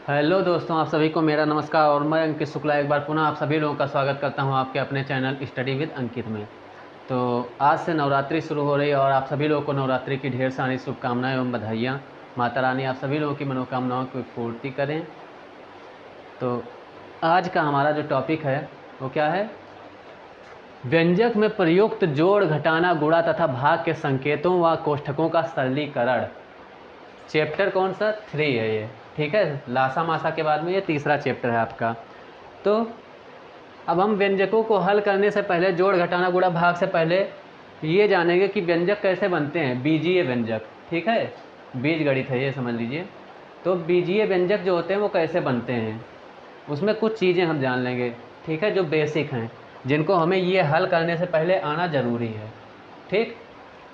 Hello दोस्तों, आप सभी को मेरा नमस्कार और मैं अंकित शुक्ला एक बार पुनः आप सभी लोगों का स्वागत करता हूं आपके अपने चैनल स्टडी विद अंकित में। तो आज से नवरात्रि शुरू हो रही है और आप सभी लोगों को नवरात्रि की ढेर सारी शुभकामनाएं एवं बधाइयाँ। माता रानी आप सभी लोगों की मनोकामनाओं की पूर्ति करें। तो आज का हमारा जो टॉपिक है वो क्या है? व्यंजक में प्रयुक्त जोड़, घटाना, गुणा तथा भाग के संकेतों व कोष्ठकों का सरलीकरण। चैप्टर कौन सा? 3 है ये, ठीक है। लासा मासा के बाद में ये तीसरा चैप्टर है आपका। तो अब हम व्यंजकों को हल करने से पहले, जोड़, घटाना, गुणा, भाग से पहले ये जानेंगे कि व्यंजक कैसे बनते हैं। बीजीय व्यंजक, ठीक है, बीज गणित है ये, समझ लीजिए। तो बीजीय व्यंजक जो होते हैं वो कैसे बनते हैं, उसमें कुछ चीज़ें हम जान लेंगे, ठीक है, जो बेसिक हैं, जिनको हमें ये हल करने से पहले आना ज़रूरी है, ठीक।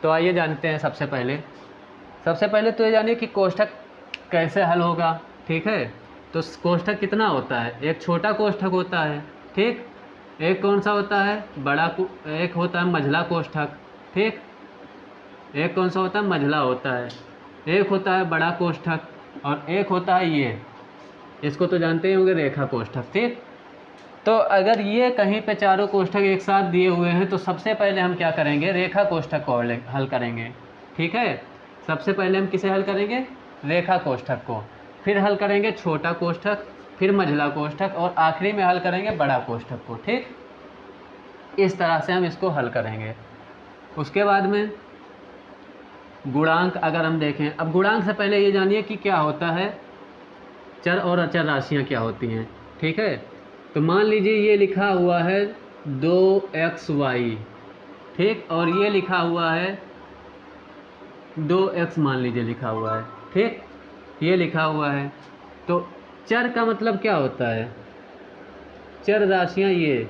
तो आइए जानते हैं। सबसे पहले तो ये जानिए कि कोष्ठक कैसे हल होगा, ठीक है। तो कोष्ठक कितना होता है? एक छोटा कोष्ठक होता है, ठीक। एक कौन सा होता है? एक होता है मझला कोष्ठक, ठीक। एक कौन सा होता है? मझला होता है। एक होता है बड़ा कोष्ठक और एक होता है ये, इसको तो जानते ही होंगे, रेखा कोष्ठक, ठीक। तो अगर ये कहीं पे चारों कोष्ठक एक साथ दिए हुए हैं तो सबसे पहले हम क्या करेंगे? रेखा कोष्ठक को हल करेंगे, ठीक है। सबसे पहले हम किसे हल करेंगे? रेखा कोष्ठक को। फिर हल करेंगे छोटा कोष्ठक, फिर मझला कोष्ठक और आखिरी में हल करेंगे बड़ा कोष्ठक को, ठीक। इस तरह से हम इसको हल करेंगे। उसके बाद में गुणांक अगर हम देखें, अब गुणांक से पहले ये जानिए कि क्या होता है, चर और अचर राशियाँ क्या होती हैं, ठीक है। तो मान लीजिए ये लिखा हुआ है 2xy, ठीक, और ये लिखा हुआ है 2x, मान लीजिए लिखा हुआ है, ठीक, ये लिखा हुआ है। तो चर का मतलब क्या होता है? चर राशियाँ ये,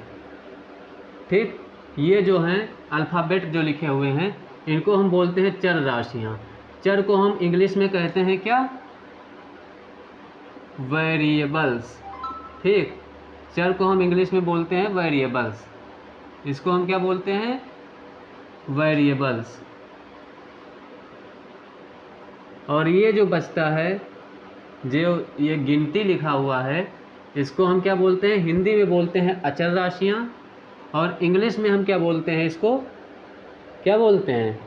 ठीक, ये जो हैं अल्फ़ाबेट जो लिखे हुए हैं इनको हम बोलते हैं चर राशियाँ। चर को हम इंग्लिश में कहते हैं क्या? वेरिएबल्स, ठीक। चर को हम इंग्लिश में बोलते हैं वेरिएबल्स। इसको हम क्या बोलते हैं? वेरिएबल्स। और ये जो बचता है, जो ये गिनती लिखा हुआ है, इसको हम क्या बोलते हैं? हिंदी में बोलते हैं अचर राशियाँ और इंग्लिश में हम क्या बोलते हैं? इसको क्या बोलते हैं?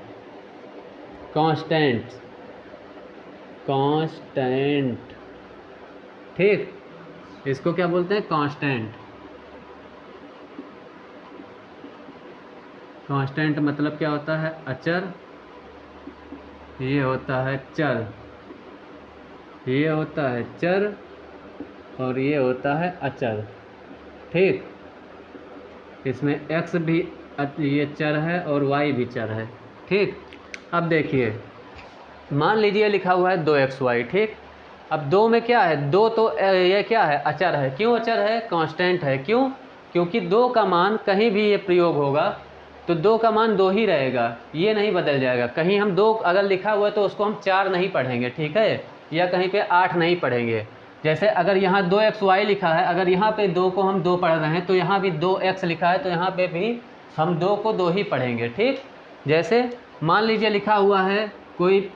कांस्टेंट, ठीक। इसको क्या बोलते हैं? कांस्टेंट मतलब क्या होता है? अचर। ये होता है चर, ये होता है चर और ये होता है अचर, ठीक। इसमें x भी ये चर है और y भी चर है, ठीक। अब देखिए, मान लीजिए लिखा हुआ है 2xy, ठीक। अब 2 में क्या है? 2 तो ये क्या है? अचर है। क्यों अचर है? कांस्टेंट है। क्यों? क्योंकि 2 का मान कहीं भी ये प्रयोग होगा तो 2 का मान 2 ही रहेगा, ये नहीं बदल जाएगा। कहीं हम 2 अगर लिखा हुआ है तो उसको हम 4 नहीं पढ़ेंगे, ठीक है, या कहीं पे 8 नहीं पढ़ेंगे। जैसे अगर यहाँ 2xy लिखा है, अगर यहाँ पे 2 को हम 2 पढ़ रहे हैं तो यहाँ भी 2x लिखा है तो यहाँ पे भी हम 2 को 2 ही पढ़ेंगे, ठीक। जैसे मान लीजिए लिखा हुआ है कोई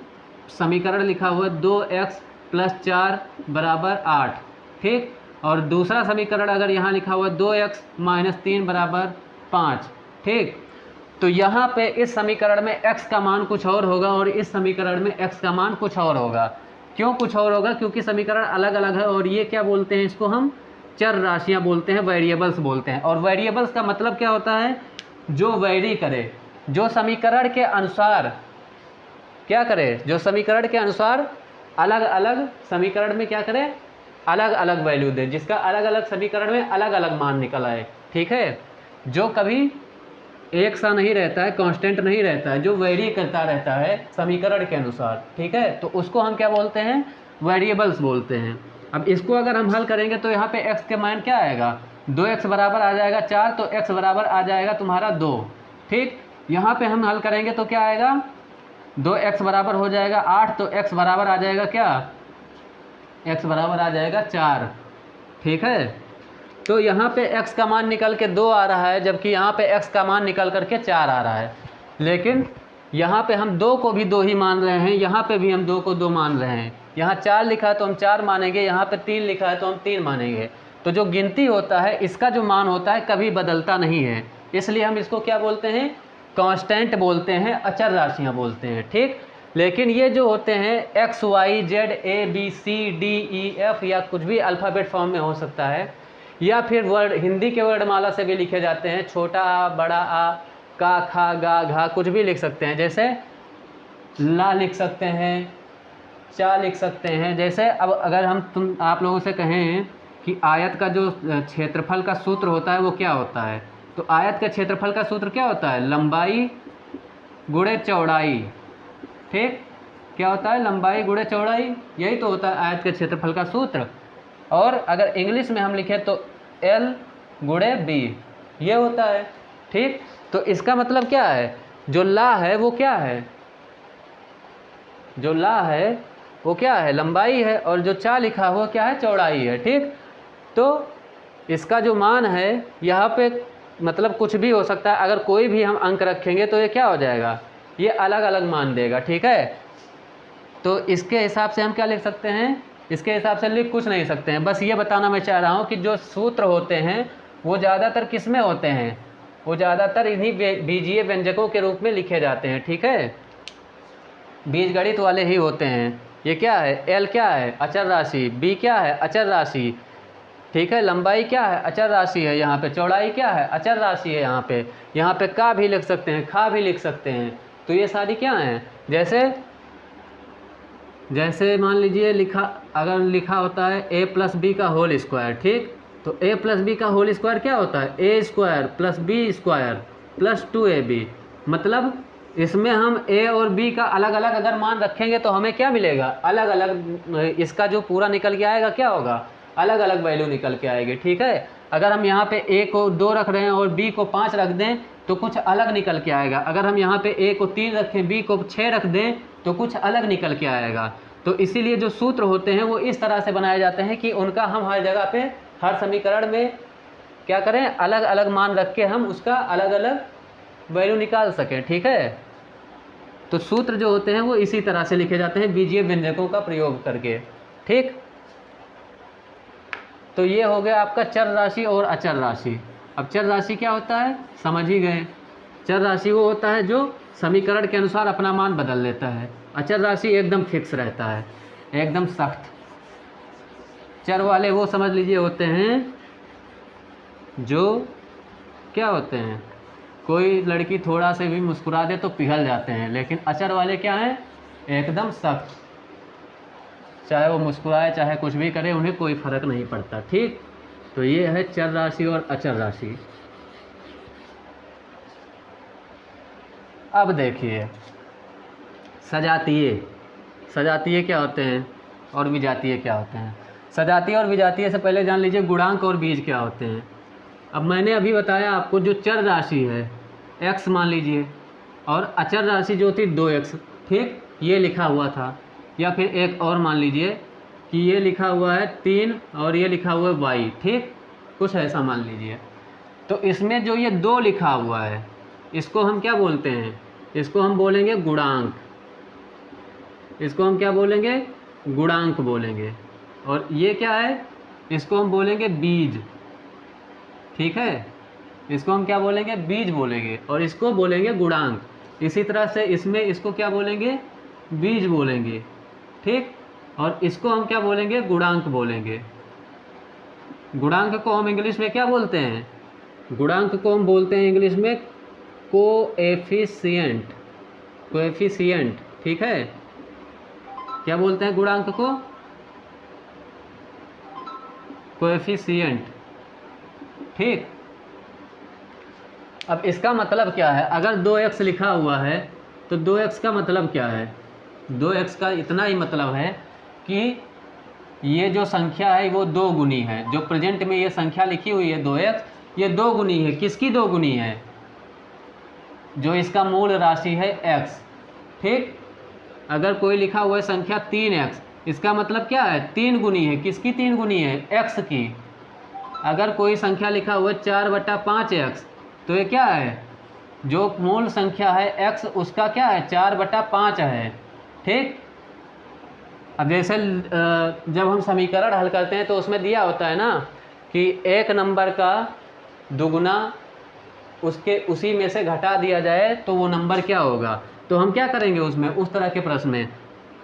समीकरण, लिखा हुआ है 2x + 4 = 8, ठीक। और दूसरा समीकरण अगर यहाँ लिखा हुआ है 2x - 3 = 5, ठीक। तो यहाँ पे इस समीकरण में x का मान कुछ और होगा और इस समीकरण में x का मान कुछ और होगा। क्यों कुछ और होगा? क्योंकि समीकरण अलग अलग है और ये क्या बोलते हैं? इसको हम चर राशियाँ बोलते हैं, वेरिएबल्स बोलते हैं। और वेरिएबल्स का मतलब क्या होता है? जो वेरी करे, जो समीकरण के अनुसार क्या करे? जो समीकरण के अनुसार अलग अलग समीकरण में क्या करे? अलग अलग वैल्यू दे, जिसका अलग अलग समीकरण में अलग अलग मान निकल आए, ठीक है। जो कभी एक सा नहीं रहता है, कांस्टेंट नहीं रहता है, जो वेरी करता रहता है समीकरण के अनुसार, ठीक है, तो उसको हम क्या बोलते हैं? वेरिएबल्स बोलते हैं। अब इसको अगर हम हल करेंगे तो यहाँ पे x के मान क्या आएगा? 2x बराबर आ जाएगा 4, तो x बराबर आ जाएगा तुम्हारा 2, ठीक। यहाँ पे हम हल करेंगे तो क्या आएगा? 2x बराबर हो जाएगा 8, तो x बराबर आ जाएगा क्या? x बराबर आ जाएगा 4, ठीक है। तो यहाँ पे x का मान निकल के 2 आ रहा है, जबकि यहाँ पे x का मान निकल करके 4 आ रहा है। लेकिन यहाँ पे हम 2 को भी 2 ही मान रहे हैं, यहाँ पे भी हम 2 को 2 मान रहे हैं। यहाँ 4 लिखा है तो हम 4 मानेंगे, यहाँ पे 3 लिखा है तो हम 3 मानेंगे। तो जो गिनती होता है इसका जो मान होता है कभी बदलता नहीं है, इसलिए हम इसको क्या बोलते हैं, कांस्टेंट बोलते हैं, अचर राशियाँ बोलते हैं। ठीक, लेकिन ये जो होते हैं X Y Z A B C D E F या कुछ भी अल्फ़ाबेट फॉर्म में हो सकता है, या फिर वर्ड हिंदी के वर्णमाला से भी लिखे जाते हैं, छोटा आ बड़ा आ का खा गा घा कुछ भी लिख सकते हैं। जैसे ला लिख सकते हैं, चा लिख सकते हैं। जैसे अब अगर हम आप लोगों से कहें कि आयत का जो क्षेत्रफल का सूत्र होता है वो क्या होता है, तो आयत का क्षेत्रफल का सूत्र क्या होता है, लंबाई गुणे चौड़ाई। ठीक, क्या होता है, लंबाई गुणे चौड़ाई, यही तो होता है आयत के क्षेत्रफल का सूत्र। और अगर इंग्लिश में हम लिखें तो L गुणे B, ये होता है। ठीक, तो इसका मतलब क्या है, जो ला है वो क्या है, जो ला है वो क्या है, लंबाई है, और जो चा लिखा हुआ क्या है, चौड़ाई है। ठीक, तो इसका जो मान है यहाँ पे मतलब कुछ भी हो सकता है, अगर कोई भी हम अंक रखेंगे तो ये क्या हो जाएगा, ये अलग अलग मान देगा। ठीक है, तो इसके हिसाब से हम क्या लिख सकते हैं, इसके हिसाब से लिख कुछ नहीं सकते हैं। बस ये बताना मैं चाह रहा हूँ कि जो सूत्र होते हैं वो ज़्यादातर किस में होते हैं, वो ज़्यादातर इन्हीं बीजीय व्यंजकों के रूप में लिखे जाते हैं। ठीक है, बीजगणित वाले ही होते हैं। ये क्या है, एल क्या है, अचर राशि, बी क्या है, अचर राशि। ठीक है, लंबाई क्या है, अचर राशि है, यहाँ पे चौड़ाई क्या है, अचर राशि है, यहाँ पे का भी लिख सकते हैं, खा भी लिख सकते हैं। तो ये सारी क्या हैं, जैसे मान लीजिए अगर लिखा होता है a प्लस बी का होल स्क्वायर। ठीक, तो a प्लस बी का होल स्क्वायर क्या होता है, a square plus B square plus 2ab। मतलब इसमें हम a और b का अलग अलग अगर मान रखेंगे तो हमें क्या मिलेगा, अलग अलग, इसका जो पूरा निकल के आएगा क्या होगा, अलग अलग वैल्यू निकल के आएगी। ठीक है, अगर हम यहाँ पे a को 2 रख रहे हैं और b को 5 रख दें तो कुछ अलग निकल के आएगा। अगर हम यहाँ पे a को 3 रखें, b को 6 रख दें तो कुछ अलग निकल के आएगा। तो इसीलिए जो सूत्र होते हैं वो इस तरह से बनाए जाते हैं कि उनका हम हर जगह पे हर समीकरण में क्या करें, अलग अलग मान रख के हम उसका अलग अलग वैल्यू निकाल सकें। ठीक है, तो सूत्र जो होते हैं वो इसी तरह से लिखे जाते हैं बीजीय व्यंजकों का प्रयोग करके। ठीक, तो ये हो गया आपका चर राशि और अचर राशि। अब चर राशि क्या होता है समझ ही गए, चर राशि वो होता है जो समीकरण के अनुसार अपना मान बदल लेता है, अचर राशि एकदम फिक्स रहता है, एकदम सख्त। चर वाले वो समझ लीजिए होते हैं जो क्या होते हैं, कोई लड़की थोड़ा से भी मुस्कुरा दे तो पिघल जाते हैं, लेकिन अचर वाले क्या हैं, एकदम सख्त, चाहे वो मुस्कुराए चाहे कुछ भी करे उन्हें कोई फर्क नहीं पड़ता। ठीक, तो ये है चर राशि और अचर राशि। अब देखिए सजातीय क्या होते हैं और विजातीय क्या होते हैं। सजातीय और विजातीय से पहले जान लीजिए गुणांक और बीज क्या होते हैं। अब मैंने अभी बताया आपको जो चर राशि है x मान लीजिए, और अचर राशि जो थी 2x। ठीक, ये लिखा हुआ था, या फिर एक और मान लीजिए कि ये लिखा हुआ है 3 और ये लिखा हुआ है y। ठीक, कुछ ऐसा मान लीजिए। तो इसमें जो ये 2 लिखा हुआ है इसको हम क्या बोलते हैं, इसको हम बोलेंगे गुणांक, इसको हम क्या बोलेंगे, गुणांक बोलेंगे। और ये क्या है, इसको हम बोलेंगे बीज। ठीक है, इसको हम क्या बोलेंगे, बीज बोलेंगे, और इसको बोलेंगे गुणांक। इसी तरह से इसमें इसको क्या बोलेंगे, बीज बोलेंगे। ठीक, और इसको हम क्या बोलेंगे, गुणांक बोलेंगे। गुणांक को हम इंग्लिश में क्या बोलते हैं, गुणांक को हम बोलते हैं इंग्लिश में कोएफिशिएंट, कोएफिशिएंट। ठीक है, क्या बोलते हैं गुणांक को, कोएफिशिएंट। ठीक, अब इसका मतलब क्या है, अगर 2x लिखा हुआ है तो 2x का मतलब क्या है, 2x का इतना ही मतलब है कि ये जो संख्या है वो 2 गुनी है। जो प्रेजेंट में ये संख्या लिखी हुई है 2x, ये 2 गुनी है। किसकी 2 गुनी है, जो इसका मूल राशि है x। ठीक, अगर कोई लिखा हुआ है संख्या 3x, इसका मतलब क्या है, 3 गुनी है। किसकी 3 गुनी है, x की। अगर कोई संख्या लिखा हुआ है 4/5x, तो ये क्या है, जो मूल संख्या है x उसका क्या है 4/5 है। ठीक, अब जैसे जब हम समीकरण हल करते हैं तो उसमें दिया होता है ना कि एक नंबर का दुगुना उसके उसी में से घटा दिया जाए तो वो नंबर क्या होगा। तो हम क्या करेंगे उसमें, उस तरह के प्रश्न में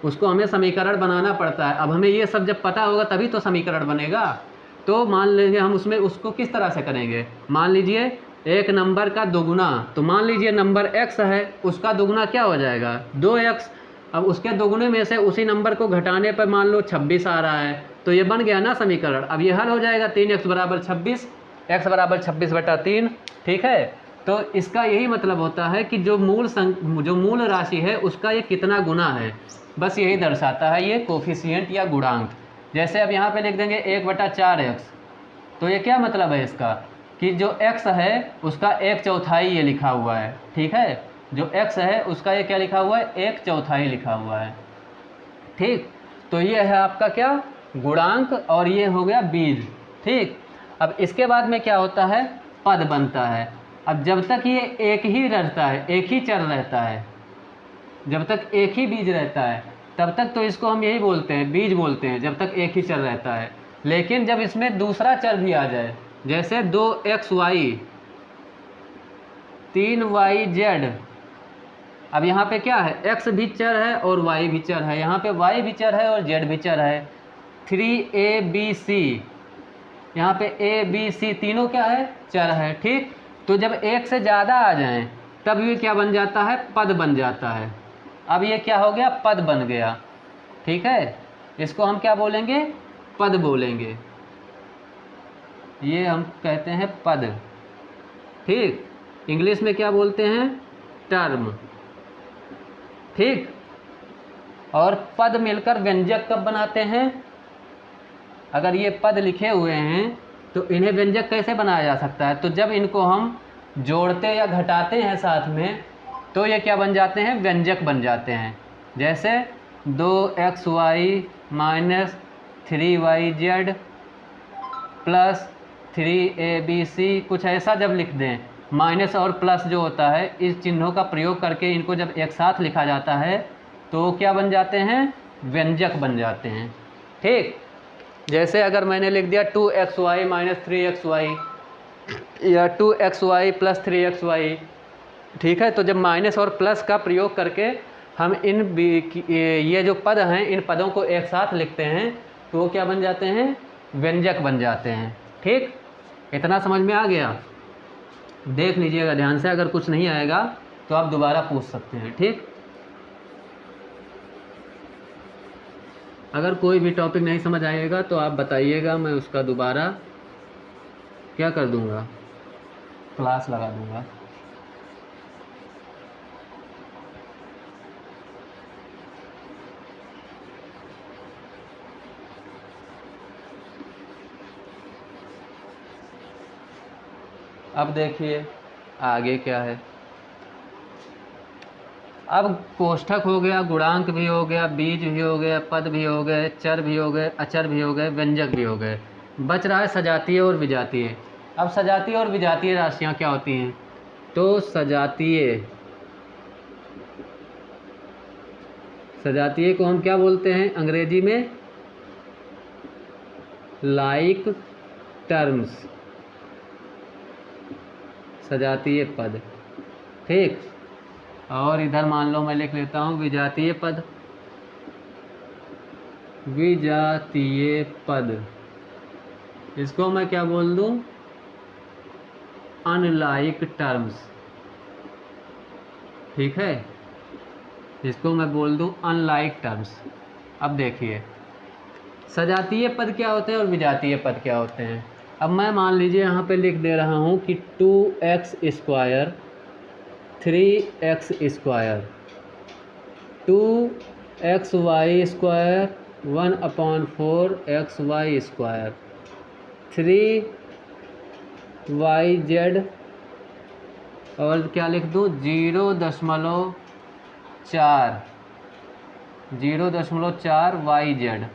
उसको हमें समीकरण बनाना पड़ता है। अब हमें ये सब जब पता होगा तभी तो समीकरण बनेगा। तो मान लीजिए हम उसमें उसको किस तरह से करेंगे, मान लीजिए एक नंबर का दोगुना, तो मान लीजिए नंबर x है, उसका दोगुना क्या हो जाएगा 2x। अब उसके दोगुने में से उसी नंबर को घटाने पर मान लो 26 आ रहा है, तो ये बन गया ना समीकरण। अब ये हल हो जाएगा 3x बराबर 26, x बराबर 26/3। ठीक है, तो इसका यही मतलब होता है कि जो मूल राशि है उसका ये कितना गुना है, बस यही दर्शाता है ये कोफिशिएंट या गुणांक। जैसे अब यहाँ पे लिख देंगे 1/4x, तो ये क्या मतलब है इसका कि जो x है उसका 1/4 ये लिखा हुआ है। ठीक है, जो x है उसका ये क्या लिखा हुआ है 1/4 लिखा हुआ है। ठीक, तो ये है आपका क्या गुणांक और ये हो गया बीज। ठीक, अब इसके बाद में क्या होता है पद बनता है। अब जब तक ये एक ही रहता है, एक ही चर रहता है, जब तक एक ही बीज रहता है तब तक तो इसको हम यही बोलते हैं बीज बोलते हैं, जब तक एक ही चर रहता है। लेकिन जब इसमें दूसरा चर भी आ जाए, जैसे 2xy 3yz, अब यहाँ पे क्या है x भी चर है और y भी चर है, यहाँ पे y भी चर है और z भी चर है। 3abc, यहाँ पे abc तीनों क्या है चर है। ठीक, तो जब एक से ज़्यादा आ जाएं तब ये क्या बन जाता है पद बन जाता है। अब ये क्या हो गया पद बन गया। ठीक है, इसको हम क्या बोलेंगे पद बोलेंगे, ये हम कहते हैं पद। ठीक, इंग्लिश में क्या बोलते हैं टर्म। ठीक, और पद मिलकर व्यंजक कब बनाते हैं, अगर ये पद लिखे हुए हैं तो इन्हें व्यंजक कैसे बनाया जा सकता है, तो जब इनको हम जोड़ते या घटाते हैं साथ में तो ये क्या बन जाते हैं व्यंजक बन जाते हैं। जैसे 2xy minus 3yz plus 3abc, कुछ ऐसा जब लिख दें, माइनस और प्लस जो होता है इस चिन्हों का प्रयोग करके इनको जब एक साथ लिखा जाता है तो क्या बन जाते हैं व्यंजक बन जाते हैं। ठीक, जैसे अगर मैंने लिख दिया 2xy माइनस 3xy या 2xy प्लस 3xy। ठीक है, तो जब माइनस और प्लस का प्रयोग करके हम ये जो पद हैं इन पदों को एक साथ लिखते हैं तो वो क्या बन जाते हैं व्यंजक बन जाते हैं। ठीक, इतना समझ में आ गया, देख लीजिएगा ध्यान से, अगर कुछ नहीं आएगा तो आप दोबारा पूछ सकते हैं। ठीक, अगर कोई भी टॉपिक नहीं समझ आएगा तो आप बताइएगा, मैं उसका दोबारा क्या कर दूंगा क्लास लगा दूंगा। अब देखिए आगे क्या है, अब कोष्ठक हो गया, गुणांक भी हो गया, बीज भी हो गया, पद भी हो गए, चर भी हो गए, अचर भी हो गए, व्यंजक भी हो गए। बच रहा है सजातीय और विजातीय। अब सजातीय और विजातीय राशियाँ क्या होती हैं, तो सजातीय को हम क्या बोलते हैं अंग्रेजी में लाइक टर्म्स, सजातीय पद। ठीक, और इधर मान लो मैं लिख लेता हूँ विजातीय पद। विजातीय पद इसको मैं क्या बोल दूँ अनलाइक टर्म्स। ठीक है, इसको मैं बोल दूँ अनलाइक टर्म्स। अब देखिए सजातीय पद क्या होते हैं और विजातीय पद क्या होते हैं। अब मैं मान लीजिए यहाँ पे लिख दे रहा हूँ कि 2x square 3x square 2xy square 1/4xy square 3yz और क्या लिख दूँ 0.4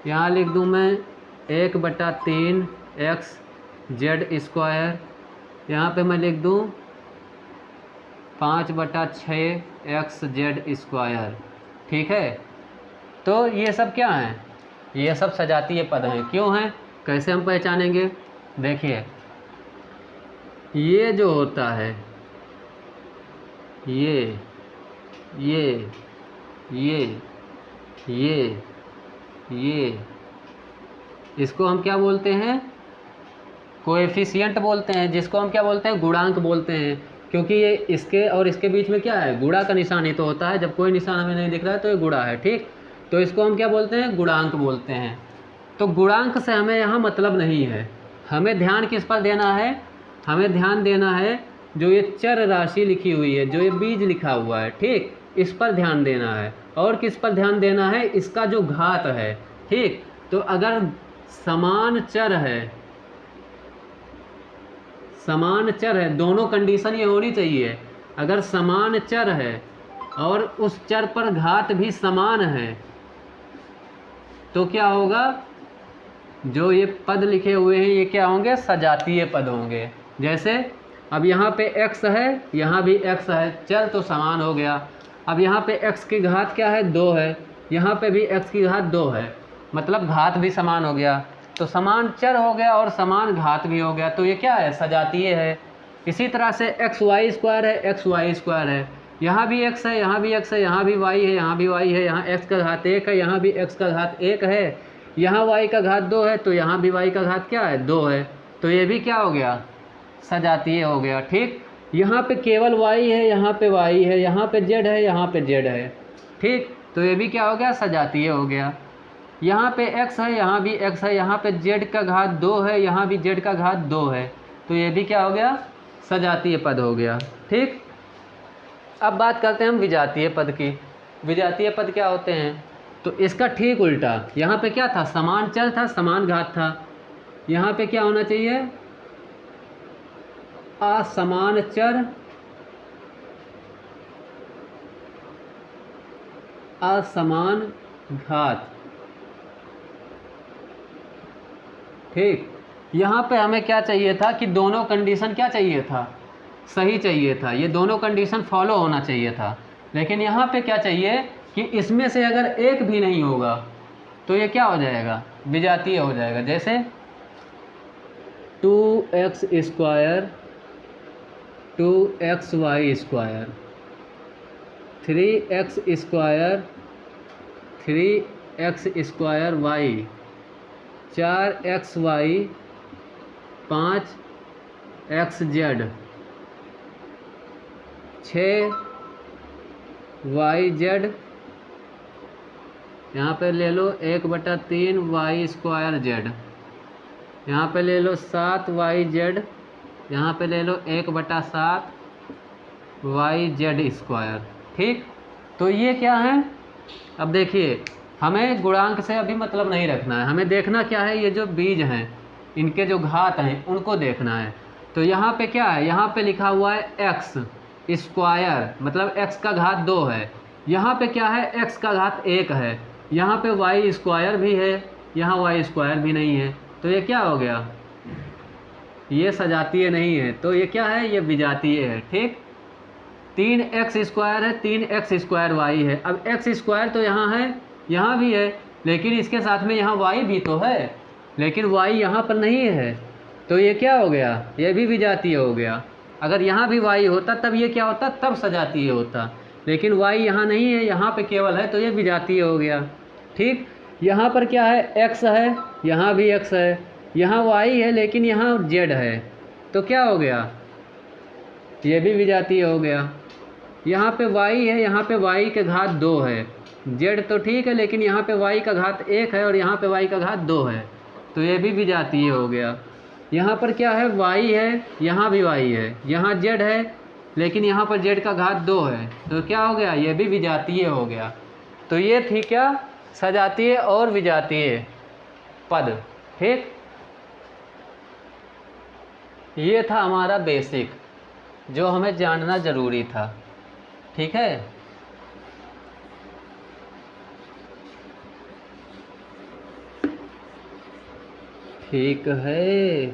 यहाँ लिख दूँ मैं 1/3 x z स्क्वायर, यहाँ पे मैं लिख दूँ 5/6 x z²। ठीक है, तो ये सब क्या हैं? ये सब सजातीय पद हैं। क्यों हैं? कैसे हम पहचानेंगे? देखिए, ये जो होता है, ये ये ये ये इसको हम क्या बोलते हैं? कोएफिशिएंट बोलते हैं, जिसको हम क्या बोलते हैं? गुणांक बोलते हैं। क्योंकि ये इसके और इसके बीच में क्या है? गुणा का निशान ही तो होता है। जब कोई निशान हमें नहीं दिख रहा है तो ये गुणा है। ठीक, तो इसको हम क्या बोलते हैं? गुणांक बोलते हैं। तो गुणांक से हमें यहाँ मतलब नहीं है। हमें ध्यान किस पर देना है? हमें ध्यान देना है जो ये चर राशि लिखी हुई है, जो ये बीज लिखा हुआ है, ठीक, इस पर ध्यान देना है। और किस पर ध्यान देना है? इसका जो घात है। ठीक, तो अगर समान चर है, समान चर है, दोनों कंडीशन ये होनी चाहिए। अगर समान चर है और उस चर पर घात भी समान है तो क्या होगा? जो ये पद लिखे हुए हैं ये क्या होंगे? सजातीय पद होंगे। जैसे अब यहाँ पे x है, यहाँ भी x है, चर तो समान हो गया। अब यहाँ पे x की घात क्या है? 2 है, यहाँ पे भी x की घात 2 है, मतलब घात भी समान हो गया। तो समान चर हो गया और समान घात भी हो गया, तो ये क्या है? सजातीय है। इसी तरह से xy² है, xy² है, यहाँ भी x है, यहाँ भी x है, यहाँ भी y है, यहाँ भी y है, यहाँ x का घात 1 है, यहाँ भी x का घात 1 है, यहाँ y का घात 2 है, तो यहाँ भी y का घात क्या है? 2 है। तो ये भी क्या हो गया? सजातीय हो गया। ठीक, यहाँ पे केवल y है, यहाँ पे y है, यहाँ पे z है, यहाँ पे z है। ठीक, तो ये भी क्या हो गया? सजातीय हो गया। यहाँ पे x है, यहाँ भी x है, यहाँ पे z का घात 2 है, यहाँ भी z का घात 2 है, तो ये भी क्या हो गया? सजातीय पद हो गया। ठीक, अब बात करते हैं हम विजातीय पद की। विजातीय पद क्या होते हैं? तो इसका ठीक उल्टा, यहाँ पे क्या था? समान चर था, समान घात था। यहाँ पे क्या होना चाहिए? असमान चर, असमान घात। ठीक, यहाँ पे हमें क्या चाहिए था कि दोनों कंडीशन क्या चाहिए था? सही चाहिए था, ये दोनों कंडीशन फॉलो होना चाहिए था। लेकिन यहाँ पे क्या चाहिए कि इसमें से अगर एक भी नहीं होगा तो ये क्या हो जाएगा? विजातीय हो जाएगा। जैसे 2x² 2xy², 3x² 3x²y, 4xy 5xz, 6yz, यहाँ पे ले लो 1/3y²z, यहाँ पे ले लो 7yz, यहाँ पे ले लो 1/7yz²। ठीक, तो ये क्या है? अब देखिए, हमें गुणांक से अभी मतलब नहीं रखना है, हमें देखना क्या है? ये जो बीज हैं, इनके जो घात हैं, उनको देखना है। तो यहाँ पे क्या है? यहाँ पे लिखा हुआ है x², मतलब x का घात 2 है। यहाँ पे क्या है? x का घात 1 है। यहाँ पे y² भी है, यहाँ y² भी नहीं है, तो ये क्या हो गया? ये सजातीय नहीं है, तो ये क्या है? ये विजातीय है। ठीक, 3x² है, 3x²y है। अब x² तो यहाँ है, यहाँ भी है, लेकिन इसके साथ में यहाँ y भी तो है, लेकिन y यहाँ पर नहीं है, तो ये क्या हो गया? ये भी विजातीय हो गया। अगर यहाँ भी y होता तब ये क्या होता? तब सजातीय होता, लेकिन y यहाँ नहीं है, यहाँ पे केवल है, तो ये विजातीय हो गया। ठीक, यहाँ पर क्या है? x है, यहाँ भी x है, यहाँ y है, लेकिन यहाँ z है, तो क्या हो गया? ये भी विजातीय हो गया। यहाँ पे y है, यहाँ पे y के घात 2 है, z तो ठीक है, लेकिन यहाँ पे y का घात 1 है और यहाँ पे y का घात 2 है, तो ये भी विजातीय हो गया। यहाँ पर क्या है? y है, यहाँ भी y है, यहाँ z है, लेकिन यहाँ पर z का घात 2 है, तो क्या हो गया? ये भी विजातीय हो गया। तो ये थी क्या? सजातीय और विजातीय पद। ठीक, ये था हमारा बेसिक, जो हमें जानना ज़रूरी था। ठीक है, ठीक है।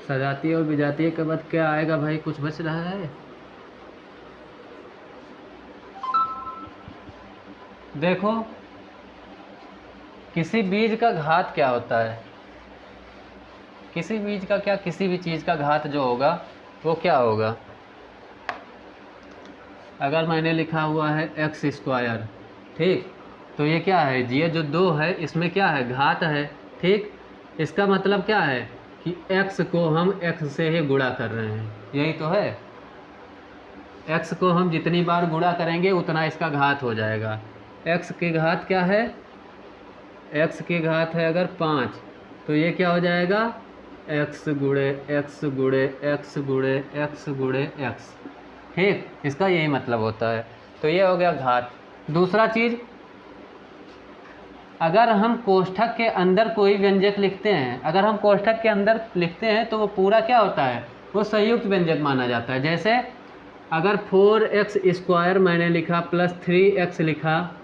सजातीय और विजातीय के बाद क्या आएगा भाई, कुछ बच रहा है? देखो, किसी बीज का घात क्या होता है? किसी बीज का क्या, किसी भी चीज़ का घात जो होगा वो क्या होगा? अगर मैंने लिखा हुआ है एक्स स्क्वायर, ठीक, तो ये क्या है, ये जो 2 है इसमें क्या है, घात है, ठीक। इसका मतलब क्या है कि x को हम x से ही गुणा कर रहे हैं, यही तो है। x को हम जितनी बार गुणा करेंगे उतना इसका घात हो जाएगा। x की घात क्या है? x की घात है अगर 5, तो ये क्या हो जाएगा, x गुणे x गुणे x गुणे x गुणे x, ठीक। इसका यही मतलब होता है। तो ये हो गया घात। दूसरा चीज़, अगर हम कोष्ठक के अंदर कोई व्यंजक लिखते हैं, अगर हम कोष्ठक के अंदर लिखते हैं तो वो पूरा क्या होता है, वो संयुक्त व्यंजक माना जाता है। जैसे अगर 4x² मैंने लिखा प्लस 3x लिखा,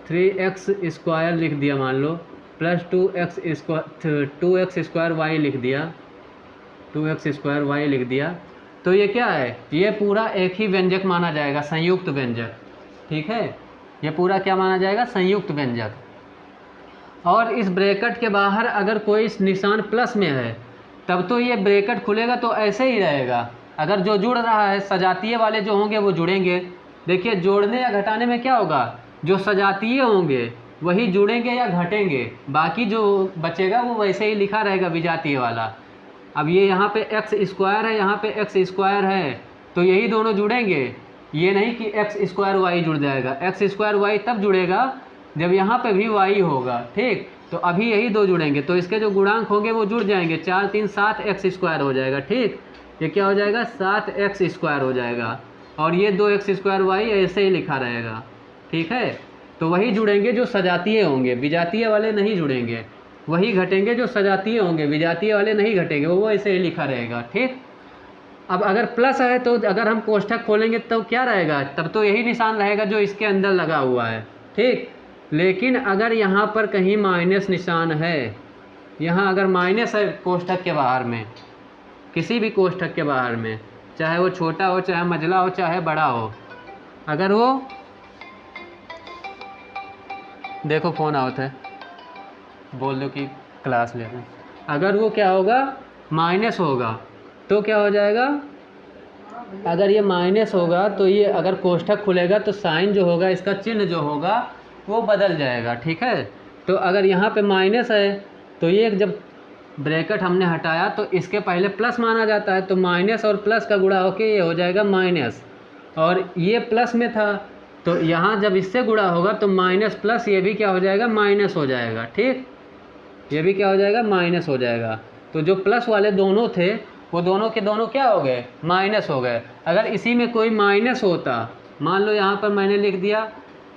3x² लिख दिया मान लो, प्लस 2x² y लिख दिया, 2x² y लिख दिया, तो ये क्या है, ये पूरा एक ही व्यंजक माना जाएगा, संयुक्त व्यंजक, ठीक है। ये पूरा क्या माना जाएगा, संयुक्त व्यंजक। और इस ब्रैकेट के बाहर अगर कोई निशान प्लस में है तब तो ये ब्रैकेट खुलेगा तो ऐसे ही रहेगा। अगर जो जुड़ रहा है, सजातीय वाले जो होंगे वो जुड़ेंगे। देखिए, जोड़ने या घटाने में क्या होगा, जो सजातीय होंगे वही जुड़ेंगे या घटेंगे, बाकी जो बचेगा वो वैसे ही लिखा रहेगा विजातीय वाला। अब ये यहाँ पे x² है, यहाँ पे x² है, तो यही दोनों जुड़ेंगे। ये नहीं कि x² y जुड़ जाएगा, x² y तब जुड़ेगा जब यहाँ पे भी y होगा, ठीक। तो अभी यही दो जुड़ेंगे तो इसके जो गुणांक होंगे वो जुड़ जाएंगे, 4 3 7x² हो जाएगा, ठीक। ये क्या हो जाएगा, 7x² हो जाएगा, और ये 2x² y ऐसे ही लिखा रहेगा, ठीक है। तो वही जुड़ेंगे जो सजातीय होंगे, विजातीय वाले नहीं जुड़ेंगे। वही घटेंगे जो सजातीय होंगे, विजातीय वाले नहीं घटेंगे, वो ऐसे ही लिखा रहेगा, ठीक। अब अगर प्लस है तो अगर हम कोष्ठक खोलेंगे तो क्या रहेगा, तब तो यही निशान रहेगा जो इसके अंदर लगा हुआ है, ठीक। लेकिन अगर यहाँ पर कहीं माइनस निशान है, यहाँ अगर माइनस है कोष्ठक के बाहर में, किसी भी कोष्ठक के बाहर में, चाहे वो छोटा हो, चाहे मझला हो, चाहे बड़ा हो, अगर वो, देखो फ़ोन आउट है, बोल दो कि क्लास ले रहे हैं, अगर वो क्या होगा, माइनस होगा तो क्या हो जाएगा, अगर ये माइनस होगा तो ये अगर कोष्ठक खुलेगा तो साइन जो होगा, इसका चिन्ह जो होगा वो बदल जाएगा, ठीक है। तो अगर यहाँ पे माइनस है तो ये जब ब्रैकेट हमने हटाया तो इसके पहले प्लस माना जाता है, तो माइनस और प्लस का गुणा होके ये हो जाएगा माइनस, और ये प्लस में था तो यहाँ जब इससे गुणा होगा तो माइनस प्लस ये भी क्या हो जाएगा, माइनस हो जाएगा, ठीक। ये भी क्या हो जाएगा, माइनस हो जाएगा। तो जो प्लस वाले दोनों थे वो दोनों के दोनों क्या हो गए, माइनस हो गए। अगर इसी में कोई माइनस होता, मान लो यहाँ पर मैंने लिख दिया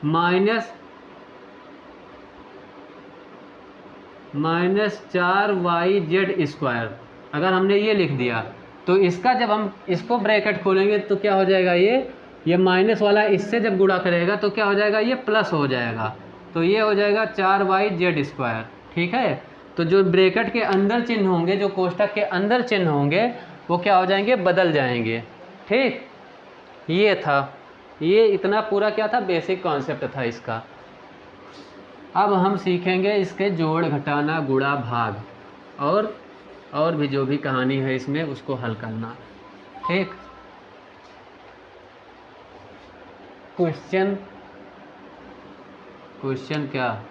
-4yz², अगर हमने ये लिख दिया तो इसका जब हम इसको ब्रैकेट खोलेंगे तो क्या हो जाएगा, ये माइनस वाला इससे जब गुणा करेगा तो क्या हो जाएगा, ये प्लस हो जाएगा, तो ये हो जाएगा 4yz², ठीक है। तो जो ब्रैकेट के अंदर चिन्ह होंगे, जो कोष्ठक के अंदर चिन्ह होंगे वो क्या हो जाएंगे, बदल जाएंगे, ठीक। ये था, ये इतना पूरा क्या था, बेसिक कॉन्सेप्ट था इसका। अब हम सीखेंगे इसके जोड़, घटाना, गुणा, भाग और भी जो भी कहानी है इसमें उसको हल करना, ठीक। क्वेश्चन क्या,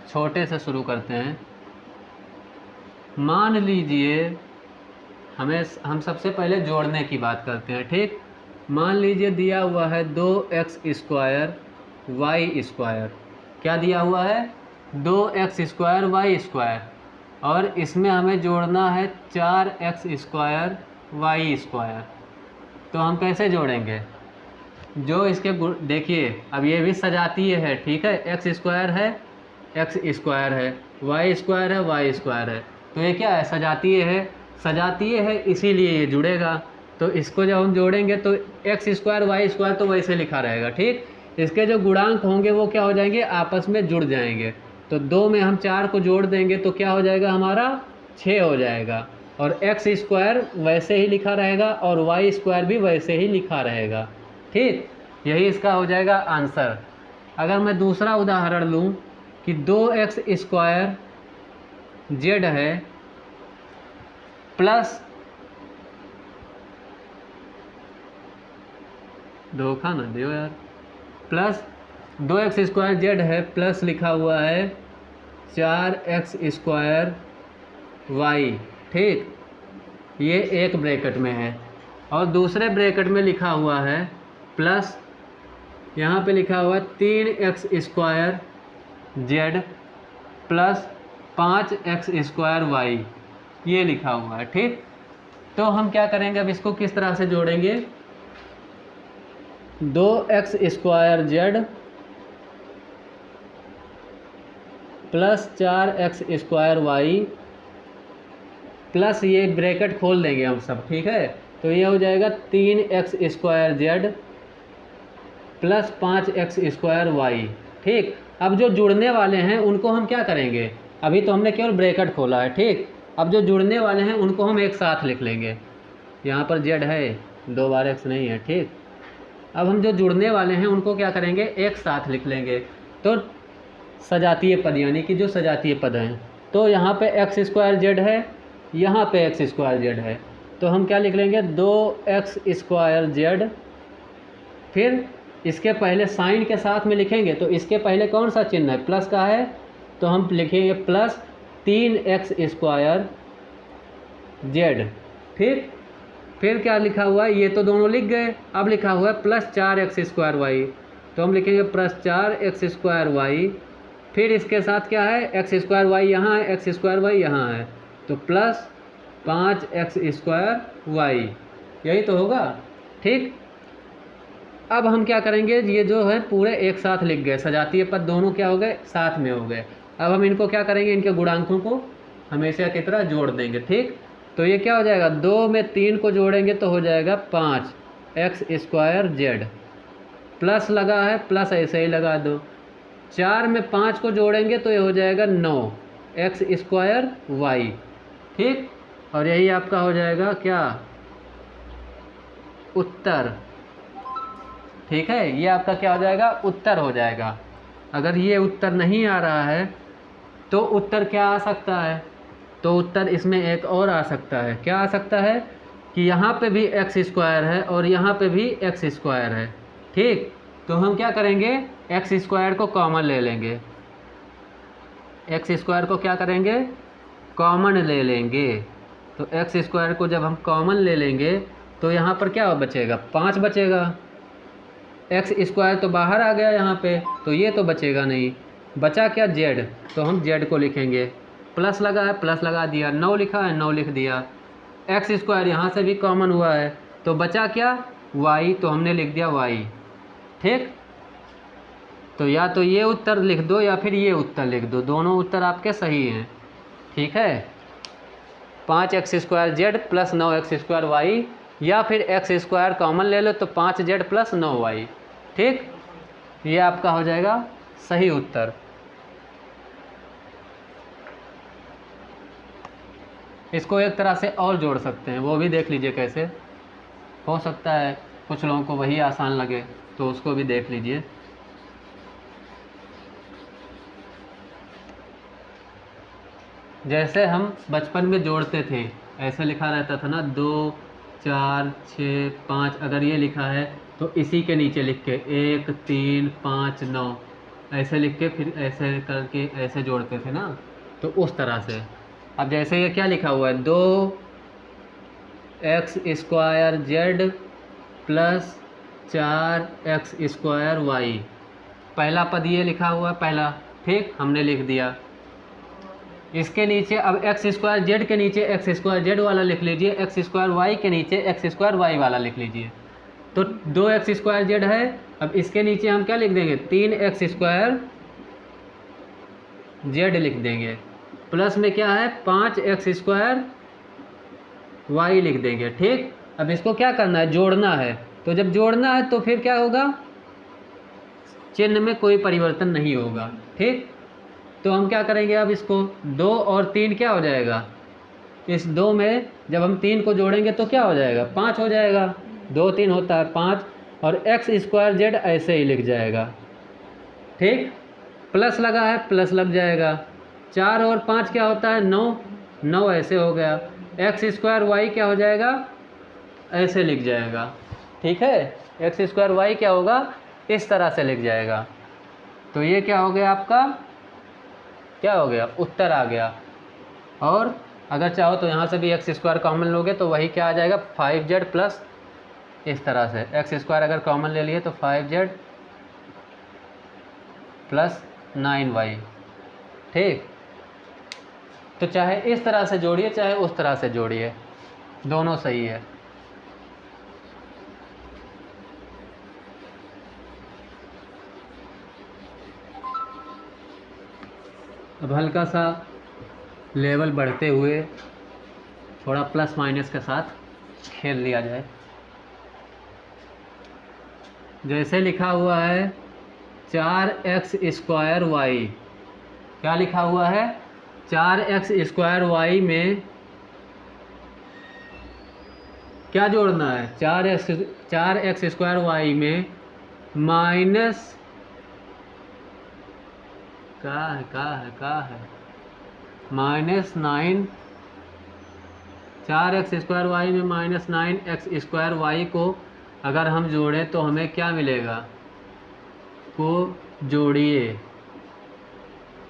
छोटे से शुरू करते हैं। मान लीजिए हम सबसे पहले जोड़ने की बात करते हैं, ठीक। मान लीजिए दिया हुआ है 2x² y², क्या दिया हुआ है, 2x² y², और इसमें हमें जोड़ना है 4x² y²। तो हम कैसे जोड़ेंगे, जो इसके देखिए अब ये भी सजातीय है, ठीक है, x² है, x² है, y² है, y² है, तो ये क्या है, सजातीय है। सजातीय है इसीलिए ये जुड़ेगा। तो इसको जब हम जोड़ेंगे तो x² y² तो वैसे लिखा रहेगा, ठीक। इसके जो गुणांक होंगे वो क्या हो जाएंगे, आपस में जुड़ जाएंगे। तो 2 में हम 4 को जोड़ देंगे तो क्या हो जाएगा हमारा 6 हो जाएगा, और एक्स स्क्वायर वैसे ही लिखा रहेगा और वाई स्क्वायर भी वैसे ही लिखा रहेगा। ठीक, यही इसका हो जाएगा आंसर। अगर मैं दूसरा उदाहरण लूँ कि 2x स्क्वायर जेड है प्लस, धोखा ना दो यार, प्लस 2x स्क्वायर जेड है प्लस लिखा हुआ है 4x स्क्वायर वाई। ठीक, ये एक ब्रैकेट में है, और दूसरे ब्रैकेट में लिखा हुआ है प्लस, यहाँ पे लिखा हुआ है 3x square Z plus 5x square Y, ये लिखा हुआ है। ठीक, तो हम क्या करेंगे, अब इसको किस तरह से जोड़ेंगे, 2x square Z plus 4x square Y plus, ये ब्रैकेट खोल देंगे हम सब। ठीक है, तो ये हो जाएगा 3x square Z plus 5x square Y. ठीक, अब जो जुड़ने वाले हैं उनको हम क्या करेंगे, अभी तो हमने केवल ब्रैकेट खोला है। ठीक, अब जो जुड़ने वाले हैं उनको हम एक साथ लिख लेंगे। यहाँ पर जेड है, 2 बार एक्स नहीं है। ठीक, अब हम जो जुड़ने वाले हैं उनको क्या करेंगे, एक साथ लिख लेंगे। तो सजातीय पद, यानी कि जो सजातीय पद हैं, तो यहाँ पे एक्स स्क्वायर जेड है, यहाँ पे एक्स स्क्वायर जेड है, तो हम क्या लिख लेंगे, 2x स्क्वायर जेड, फिर इसके पहले साइन के साथ में लिखेंगे तो इसके पहले कौन सा चिन्ह है, प्लस का है, तो हम लिखेंगे प्लस 3x स्क्वायर जेड। ठीक, फिर क्या लिखा हुआ है, ये तो दोनों लिख गए, अब लिखा हुआ है प्लस 4x स्क्वायर वाई, तो हम लिखेंगे प्लस 4x स्क्वायर वाई, फिर इसके साथ क्या है, एक्स स्क्वायर वाई यहाँ है, एक्स स्क्वायर वाई यहाँ है, तो प्लस 5x स्क्वायर वाई, यही तो होगा। ठीक, अब हम क्या करेंगे, ये जो है पूरे एक साथ लिख गए, सजातीय पद दोनों क्या हो गए, साथ में हो गए। अब हम इनको क्या करेंगे, इनके गुणांकों को हमेशा की तरह जोड़ देंगे। ठीक, तो ये क्या हो जाएगा, 2 में 3 को जोड़ेंगे तो हो जाएगा 5x स्क्वायर जेड, प्लस लगा है, प्लस ऐसे ही लगा दो, 4 में 5 को जोड़ेंगे तो ये हो जाएगा 9x स्क्वायर वाई। ठीक, और यही आपका हो जाएगा क्या, उत्तर। ठीक है, ये आपका क्या हो जाएगा, उत्तर हो जाएगा। अगर ये उत्तर नहीं आ रहा है तो उत्तर क्या आ सकता है, तो उत्तर इसमें एक और आ सकता है। क्या आ सकता है कि यहाँ पे भी एक्स स्क्वायर है और यहाँ पे भी एक्स स्क्वायर है। ठीक, तो हम क्या करेंगे, एक्स स्क्वायर को कॉमन ले लेंगे, एक्स स्क्वायर को क्या करेंगे, कॉमन ले लेंगे। तो एक्स स्क्वायर को जब हम कॉमन ले लेंगे तो यहाँ पर क्या बचेगा, 5 बचेगा। एक्स स्क्वायर तो बाहर आ गया यहाँ पे, तो ये तो बचेगा नहीं, बचा क्या, जेड, तो हम जेड को लिखेंगे, प्लस लगा है, प्लस लगा दिया, 9 लिखा है, 9 लिख दिया। एक्स स्क्वायर यहाँ से भी कॉमन हुआ है, तो बचा क्या, वाई, तो हमने लिख दिया वाई। ठीक, तो या तो ये उत्तर लिख दो या फिर ये उत्तर लिख दो, दोनों उत्तर आपके सही हैं। ठीक है, 5x square Z plus 9x square Y, या फिर एक्स स्क्वायर कॉमन ले लो तो 5z प्लस 9y। ठीक, ये आपका हो जाएगा सही उत्तर। इसको एक तरह से और जोड़ सकते हैं, वो भी देख लीजिए कैसे हो सकता है, कुछ लोगों को वही आसान लगे तो उसको भी देख लीजिए। जैसे हम बचपन में जोड़ते थे, ऐसे लिखा रहता था ना, 2 4 6 5, अगर ये लिखा है तो इसी के नीचे लिख के 1 3 5 9 ऐसे लिख के फिर ऐसे करके ऐसे जोड़ते थे ना, तो उस तरह से। अब जैसे ये क्या लिखा हुआ है, 2x square Z plus 4x square Y, पहला पद ये लिखा हुआ है पहला। ठीक, हमने लिख दिया। इसके नीचे अब एक्स स्क्वायर जेड के नीचे एक्स स्क्वायर जेड वाला लिख लीजिए, एक्स स्क्वायर वाई के नीचे एक्स स्क्वायर वाई वाला लिख लीजिए। तो 2x स्क्वायर जेड है, अब इसके नीचे हम क्या लिख देंगे, 3x स्क्वायर जेड लिख देंगे, प्लस में क्या है 5x स्क्वायर वाई लिख देंगे। ठीक, अब इसको क्या करना है, जोड़ना है। तो जब जोड़ना है तो फिर क्या होगा, चिन्ह में कोई परिवर्तन नहीं होगा। ठीक, तो हम क्या करेंगे, अब इसको 2 और 3 क्या हो जाएगा, इस 2 में जब हम 3 को जोड़ेंगे तो क्या हो जाएगा, 5 हो जाएगा। 2 3 होता है 5, और एक्स स्क्वायर जेड ऐसे ही लिख जाएगा। ठीक, प्लस लगा है प्लस लग जाएगा। 4 और 5 क्या होता है, 9, 9 ऐसे हो गया। एक्स स्क्वायर वाई क्या हो जाएगा, ऐसे लिख जाएगा। ठीक है, एक्स स्क्वायर वाई क्या होगा, इस तरह से लिख जाएगा। तो ये क्या हो गया आपका, क्या हो गया, उत्तर आ गया। और अगर चाहो तो यहाँ से भी एक्स स्क्वायर कॉमन लोगे तो वही क्या आ जाएगा, 5z प्लस, इस तरह से एक्स स्क्वायर अगर कॉमन ले लिए तो 5z प्लस 9y। ठीक, तो चाहे इस तरह से जोड़िए चाहे उस तरह से जोड़िए, दोनों सही है। अब हल्का सा लेवल बढ़ते हुए थोड़ा प्लस माइनस के साथ खेल लिया जाए। जैसे लिखा हुआ है 4x स्क्वायर वाई, क्या लिखा हुआ है, 4x स्क्वायर वाई में क्या जोड़ना है, 4x स्क्वायर वाई में माइनस का है माइनस 9, 4x स्क्वायर वाई में माइनस 9x स्क्वायर वाई को अगर हम जोड़ें तो हमें क्या मिलेगा, को जोड़िए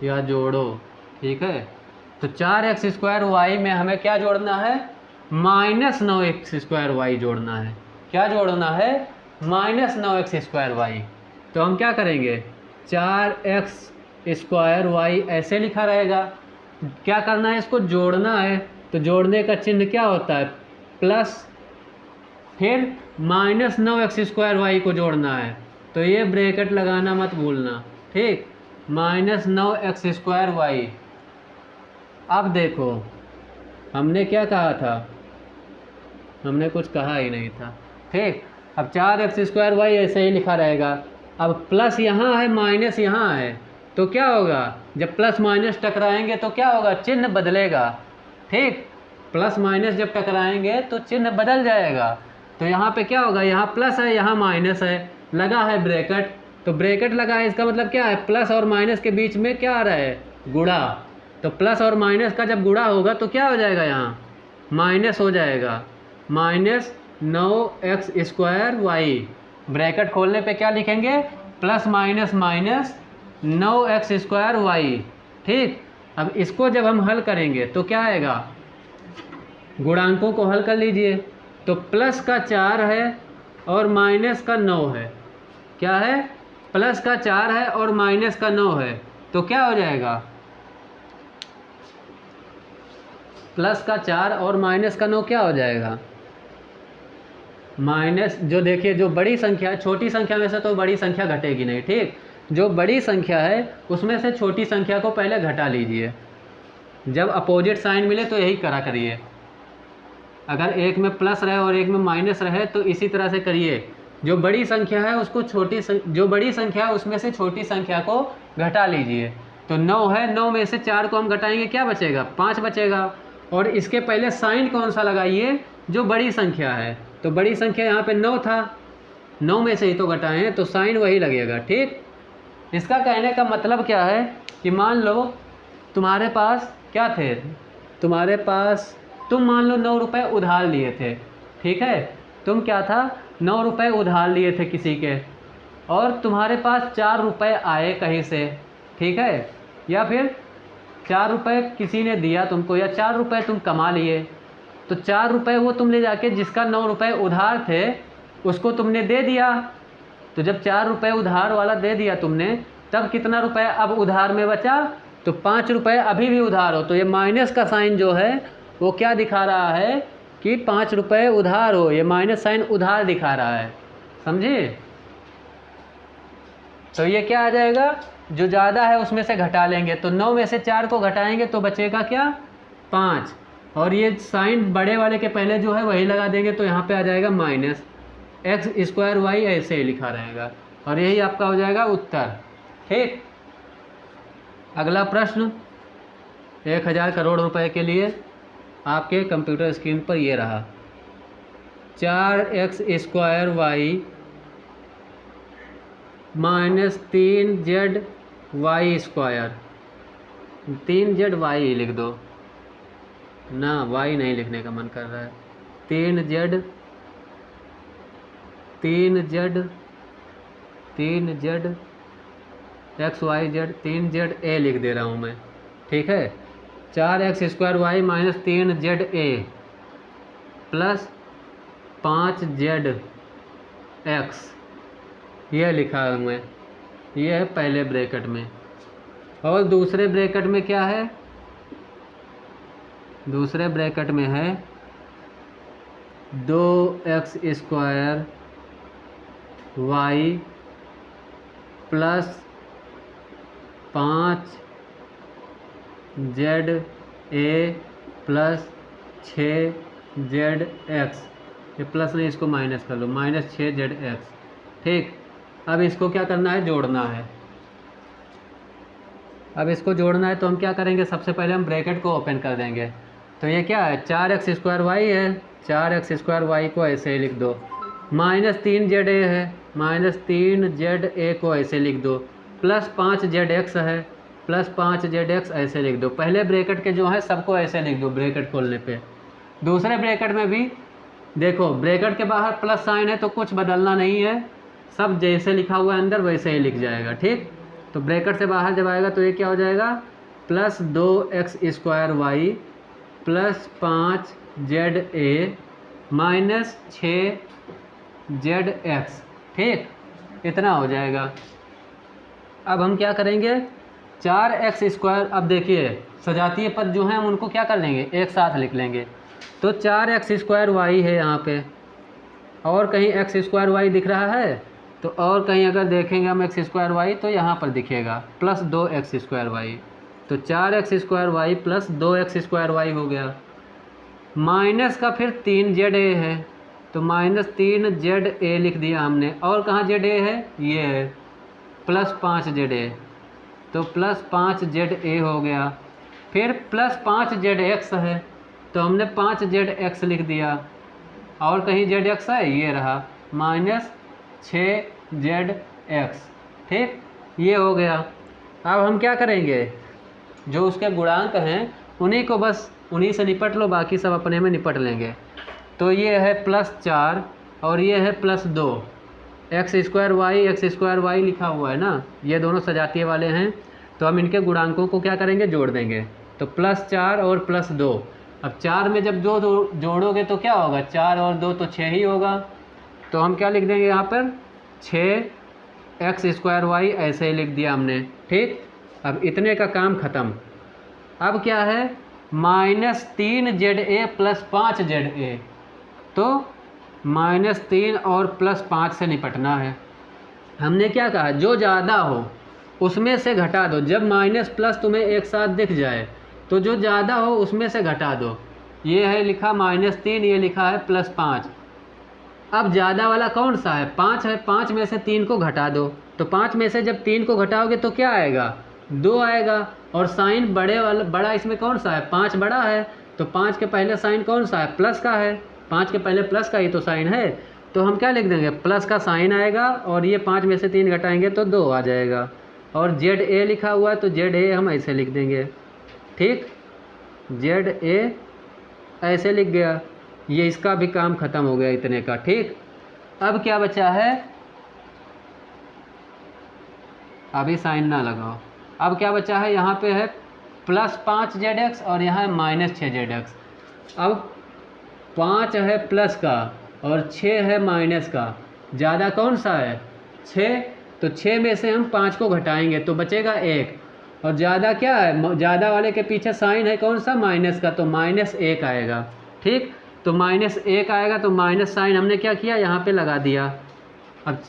या जोड़ो। ठीक है, तो 4x स्क्वायर वाई में हमें क्या जोड़ना है, माइनस 9x स्क्वायर वाई जोड़ना है। क्या जोड़ना है, माइनस 9x स्क्वायर वाई। तो हम क्या करेंगे, 4x स्क्वायर वाई ऐसे लिखा रहेगा। क्या करना है, इसको जोड़ना है। तो जोड़ने का चिन्ह क्या होता है, प्लस, फिर माइनस 9x स्क्वायर वाई को जोड़ना है। तो ये ब्रैकेट लगाना मत भूलना। ठीक, माइनस 9x स्क्वायर वाई। अब देखो हमने क्या कहा था, हमने कुछ कहा ही नहीं था। ठीक, अब 4x स्क्वायर वाई ऐसे ही लिखा रहेगा। अब प्लस यहाँ है माइनस यहाँ है, तो क्या होगा, जब प्लस माइनस टकराएंगे तो क्या होगा, चिन्ह बदलेगा। ठीक, प्लस माइनस जब टकराएंगे तो चिन्ह बदल जाएगा। तो यहाँ पे क्या होगा, यहाँ प्लस है यहाँ माइनस है, लगा है ब्रैकेट, तो ब्रैकेट लगा है इसका मतलब क्या है, प्लस और माइनस के बीच में क्या आ रहा है, गुणा। तो प्लस और माइनस का जब गुणा होगा तो क्या हो जाएगा, यहाँ माइनस हो जाएगा, minus 9x square Y. Bracket खोलने पे क्या लिखेंगे, plus minus minus 9x square Y. ठीक, अब इसको जब हम हल करेंगे तो क्या आएगा, गुणांकों को हल कर लीजिए। तो प्लस का 4 है और माइनस का 9 है। क्या है, प्लस का 4 है और माइनस का 9 है, तो क्या हो जाएगा, प्लस का 4 और माइनस का 9 क्या हो जाएगा, माइनस, जो देखिए जो बड़ी संख्या, छोटी संख्या में से तो बड़ी संख्या घटेगी नहीं। ठीक, जो बड़ी संख्या है उसमें से छोटी संख्या को पहले घटा लीजिए। जब अपोजिट साइन मिले तो यही करा करिए। अगर एक में प्लस रहे और एक में माइनस रहे तो इसी तरह से करिए। जो बड़ी संख्या है उसको जो बड़ी संख्या है उसमें से छोटी संख्या को घटा लीजिए। तो 9 है, 9 में से 4 को हम घटाएंगे, क्या बचेगा, 5 बचेगा। और इसके पहले साइन कौन सा लगाइए, जो बड़ी संख्या है। तो बड़ी संख्या यहाँ पे 9 था, 9 में से ही तो घटाए हैं, तो साइन वही लगेगा। ठीक, इसका कहने का मतलब क्या है कि मान लो तुम्हारे पास क्या थे, तुम्हारे पास, तुम मान लो 9 रुपये उधार लिए थे। ठीक है, तुम क्या था, 9 रुपये उधार लिए थे किसी के, और तुम्हारे पास 4 रुपये आए कहीं से। ठीक है, या फिर 4 रुपये किसी ने दिया तुमको, या 4 रुपये तुम कमा लिए। तो 4 रुपये वो तुम ले जाके जिसका 9 रुपये उधार थे उसको तुमने दे दिया। तो जब 4 रुपये उधार वाला दे दिया तुमने, तब कितना रुपये अब उधार में बचा, तो 5 रुपये अभी भी उधार हो। तो ये माइनस का साइन जो है वो क्या दिखा रहा है कि 5 रुपये उधार हो, ये माइनस साइन उधार दिखा रहा है। समझे, तो ये क्या आ जाएगा, जो ज़्यादा है उसमें से घटा लेंगे। तो 9 में से 4 को घटाएंगे तो बचेगा क्या, 5। और ये साइन बड़े वाले के पहले जो है वही लगा देंगे, तो यहाँ पे आ जाएगा माइनस एक्स स्क्वायर वाई, ऐसे ही लिखा रहेगा। और यही आपका हो जाएगा उत्तर। ठीक, अगला प्रश्न 1000 करोड़ रुपए के लिए। आपके कंप्यूटर स्क्रीन पर ये रहा 4x² y minus 3z² 3z y लिख दो ना, y नहीं लिखने का मन कर रहा है। 3z 3z 3z a लिख दे रहा हूँ मैं, ठीक है। 4x² y minus 3z a plus 5z x, यह लिखा है मैं, यह है पहले ब्रैकेट में। और दूसरे ब्रैकेट में क्या है? दूसरे ब्रैकेट में है 2x² y plus 5z a plus 6z x, ये प्लस नहीं इसको माइनस कर लो, माइनस 6z x, ठीक। अब इसको क्या करना है? जोड़ना है। अब इसको जोड़ना है तो हम क्या करेंगे? सबसे पहले हम ब्रैकेट को ओपन कर देंगे। तो ये क्या है? 4x² y है, 4x² y को ऐसे ही लिख दो, माइनस 3z a है, माइनस 3z a को ऐसे लिख दो, प्लस 5z x है, प्लस 5z x ऐसे लिख दो। पहले ब्रैकेट के जो है सबको ऐसे लिख दो ब्रैकेट खोलने पे। दूसरे ब्रैकेट में भी देखो, ब्रैकेट के बाहर प्लस साइन है तो कुछ बदलना नहीं है, सब जैसे लिखा हुआ है अंदर वैसे ही लिख जाएगा, ठीक। तो ब्रैकेट से बाहर जब आएगा तो ये क्या हो जाएगा? Plus 2x² y plus 5z a minus 6z x, ठीक, इतना हो जाएगा। अब हम क्या करेंगे? 4x², अब देखिए सजातीय पद जो हैं हम उनको क्या कर लेंगे? एक साथ लिख लेंगे। तो 4x² y है यहाँ पे, और कहीं x² y दिख रहा है? तो और कहीं अगर देखेंगे हम x² y तो यहाँ पर दिखेगा प्लस 2x² y। तो 4x² y plus 2x² y हो गया। माइनस का फिर 3z a है, तो माइनस 3z a लिख दिया हमने। और कहाँ z a है? ये है, प्लस 5z a, तो प्लस 5z a हो गया। फिर प्लस 5z x है, तो हमने 5z x लिख दिया। और कहीं z x है? ये रहा, माइनस 6z x, ठीक, ये हो गया। अब हम क्या करेंगे? जो उसके गुणांक हैं उन्हीं को बस उन्हीं से निपट लो, बाकी सब अपने में निपट लेंगे। तो ये है प्लस 4 और ये है प्लस 2, x² y लिखा हुआ है ना, ये दोनों सजातीय वाले हैं। तो हम इनके गुणांकों को क्या करेंगे? जोड़ देंगे। तो प्लस 4 और प्लस 2, अब 4 में जब दो जोड़ोगे तो क्या होगा? 4 और 2 तो 6 ही होगा। तो हम क्या लिख देंगे यहाँ पर? 6x² y ऐसे ही लिख दिया हमने, ठीक। अब इतने का काम ख़त्म। अब क्या है? Minus 3z a plus 5z a, तो माइनस 3 और प्लस 5 से निपटना है। हमने क्या कहा? जो ज़्यादा हो उसमें से घटा दो। जब माइनस प्लस तुम्हें एक साथ दिख जाए तो जो ज़्यादा हो उसमें से घटा दो। ये है लिखा -3, ये लिखा है +5। अब ज़्यादा वाला कौन सा है? 5 है, 5 में से 3 को घटा दो। तो 5 में से जब 3 को घटाओगे तो क्या आएगा? 2 आएगा। और साइन बड़ा इसमें कौन सा है? 5 बड़ा है, तो 5 के पहले साइन कौन सा है? प्लस का है। 5 के पहले प्लस का ही तो साइन है, तो हम क्या लिख देंगे? प्लस का साइन आएगा और ये 5 में से 3 घटाएंगे तो 2 आ जाएगा। और ZA लिखा हुआ है तो ZA हम ऐसे लिख देंगे, ठीक। ZA ऐसे लिख गया, ये इसका भी काम ख़त्म हो गया इतने का, ठीक। अब क्या बचा है? अभी साइन ना लगाओ। अब क्या बचा है? यहाँ पे है +5ZX और यहाँ है -6ZX। अब 5 है प्लस का और 6 है माइनस का। ज़्यादा कौन सा है? 6। तो 6 में से हम 5 को घटाएंगे तो बचेगा 1। और ज़्यादा क्या है? ज़्यादा वाले के पीछे साइन है कौन सा? माइनस का, तो -1 आएगा, ठीक। तो -1 आएगा, तो माइनस साइन हमने क्या किया? यहाँ पे लगा दिया। अब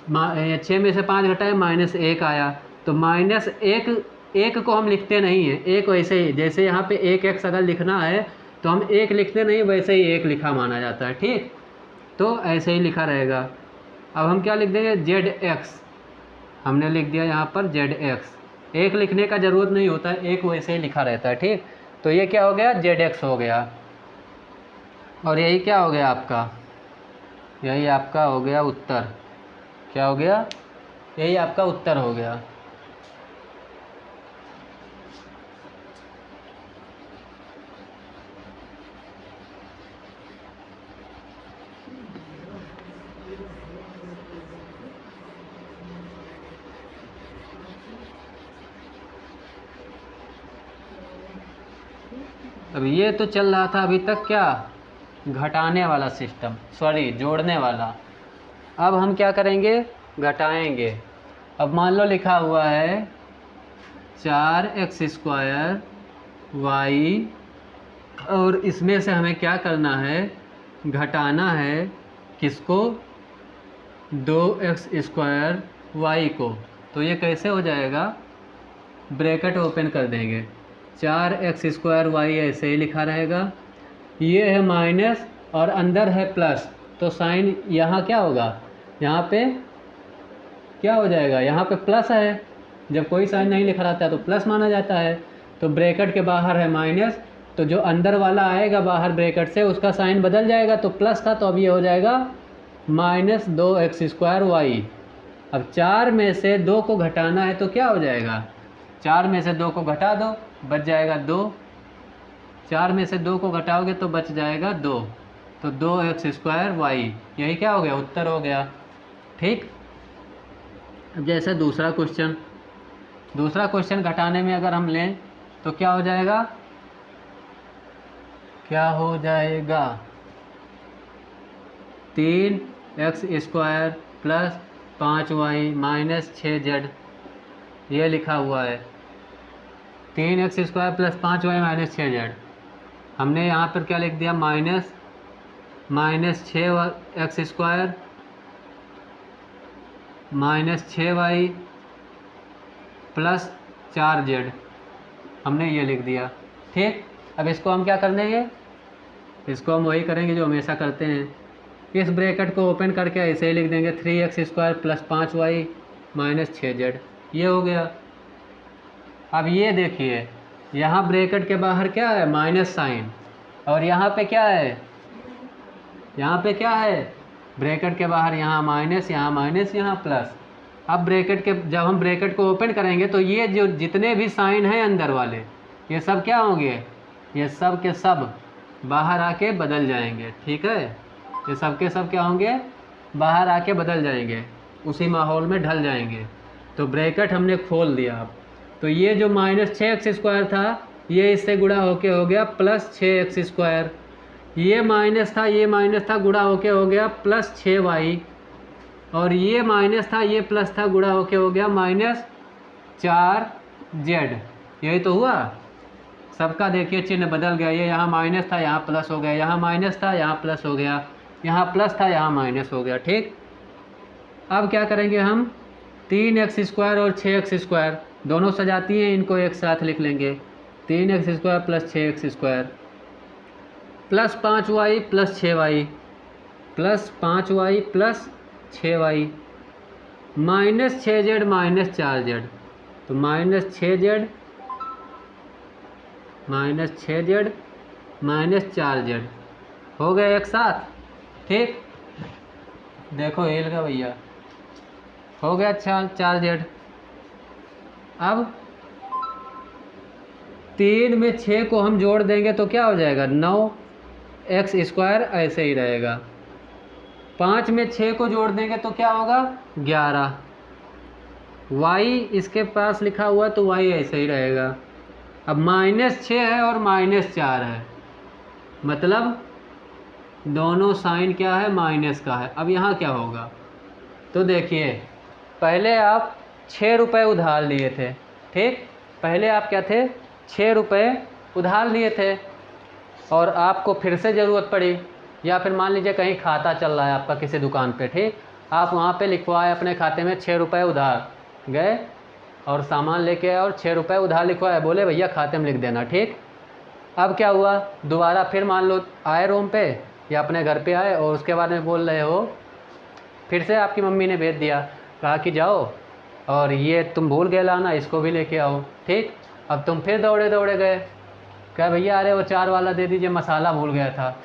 6 में से 5 घटाए, -1 आया। तो -1 को हम लिखते नहीं हैं, 1 वैसे ही, जैसे यहाँ पे 1x अगर लिखना है तो हम 1 लिखते नहीं, वैसे ही 1 लिखा माना जाता है, ठीक। तो ऐसे ही लिखा रहेगा। अब हम क्या लिख देंगे? ZX हमने लिख दिया यहाँ पर ZX। 1 लिखने का ज़रूरत नहीं होता है, 1 वैसे ही लिखा रहता है, ठीक। तो ये क्या हो गया? ZX हो गया। और यही क्या हो गया आपका, यही आपका हो गया उत्तर। क्या हो गया, यही आपका उत्तर हो गया। अब ये तो चल रहा था अभी तक क्या, घटाने वाला सिस्टम, सॉरी जोड़ने वाला। अब हम क्या करेंगे, घटाएंगे। अब मान लो लिखा हुआ है 4x² y, और इसमें से हमें क्या करना है, घटाना है किसको, 2x² y को। तो ये कैसे हो जाएगा, ब्रैकेट ओपन कर देंगे, 4x² y ऐसे ही लिखा रहेगा, ये है माइनस और अंदर है प्लस, तो साइन यहाँ क्या होगा, यहाँ पे क्या हो जाएगा, यहाँ पे प्लस है। जब कोई साइन नहीं लिखा रहता है तो प्लस माना जाता है। तो ब्रैकेट के बाहर है माइनस, तो जो अंदर वाला आएगा बाहर ब्रैकेट से उसका साइन बदल जाएगा, तो प्लस था तो अब ये हो जाएगा -2x² y। अब 4 में से 2 को घटाना है तो क्या हो जाएगा, 4 में से 2 को घटा दो, बच जाएगा 2। 4 में से 2 को घटाओगे तो बच जाएगा 2, तो 2x² y, यही क्या हो गया, उत्तर हो गया। ठीक। अब जैसे दूसरा क्वेश्चन घटाने में अगर हम लें तो क्या हो जाएगा, क्या हो जाएगा, 3x² + 5y - 6z, ये लिखा हुआ है 3x² + 5y - 6z। हमने यहाँ पर क्या लिख दिया, -6x² - 6y + 4z, हमने ये लिख दिया। ठीक। अब इसको हम क्या कर देंगे, इसको हम वही करेंगे जो हमेशा करते हैं, इस ब्रैकेट को ओपन करके ऐसे ही लिख देंगे 3x² + 5y - 6z, ये हो गया। अब ये देखिए यहाँ ब्रैकेट के बाहर क्या है, माइनस साइन, और यहाँ पे क्या है, यहाँ पे क्या है, ब्रैकेट के बाहर यहाँ माइनस, यहाँ प्लस। अब ब्रैकेट के, जब हम ब्रैकेट को ओपन करेंगे तो ये जो जितने भी साइन हैं अंदर वाले, ये सब क्या होंगे, ये सब के सब बाहर आके बदल जाएंगे। ठीक है, ये सब के सब क्या होंगे, बाहर आके बदल जाएंगे, उसी माहौल में ढल जाएंगे। तो ब्रैकेट हमने खोल दिया। अब तो ये जो -6x² था ये इससे गुणा होके हो गया +6x², ये माइनस था गुणा होके हो गया +6y, और ये माइनस था ये प्लस था गुणा होके हो गया -4z। यही तो हुआ, सबका देखिए चिन्ह बदल गया, ये यहाँ माइनस था यहाँ प्लस हो गया, यहाँ माइनस था यहाँ प्लस हो गया, यहाँ प्लस था यहाँ माइनस हो गया। ठीक। अब क्या करेंगे हम, 3x² और 6x² दोनों सजाती हैं, इनको एक साथ लिख लेंगे, 3x² + 6x² + 5y + 6y + 5y + 6y -6z - 4z, तो -6z - 4z हो गए एक साथ। ठीक। देखो हिल गया भैया, हो गया 4z। अब 3 में 6 को हम जोड़ देंगे तो क्या हो जाएगा, 9x² ऐसे ही रहेगा। 5 में 6 को जोड़ देंगे तो क्या होगा, 11। y इसके पास लिखा हुआ तो y ऐसे ही रहेगा। अब -6 है और -4 है, मतलब दोनों साइन क्या है, माइनस का है। अब यहाँ क्या होगा, तो देखिए पहले आप 6 रुपये उधार लिए थे। ठीक। पहले आप क्या थे, 6 रुपये उधार लिए थे, और आपको फिर से ज़रूरत पड़ी, या फिर मान लीजिए कहीं खाता चल रहा है आपका किसी दुकान पे। ठीक। आप वहाँ पे लिखवाए अपने खाते में 6 रुपये उधार, गए और सामान लेके आए और 6 रुपये उधार लिखवाए, बोले भैया खाते में लिख देना। ठीक। अब क्या हुआ, दोबारा फिर मान लो आए रूम पे या अपने घर पे आए और उसके बाद में बोल रहे हो, फिर से आपकी मम्मी ने भेज दिया, कहा कि जाओ और ये तुम भूल गए लाना, इसको भी लेके आओ। ठीक। अब तुम फिर दौड़े दौड़े गए, कहा भैया अरे वो 4 वाला दे दीजिए, मसाला भूल गया था।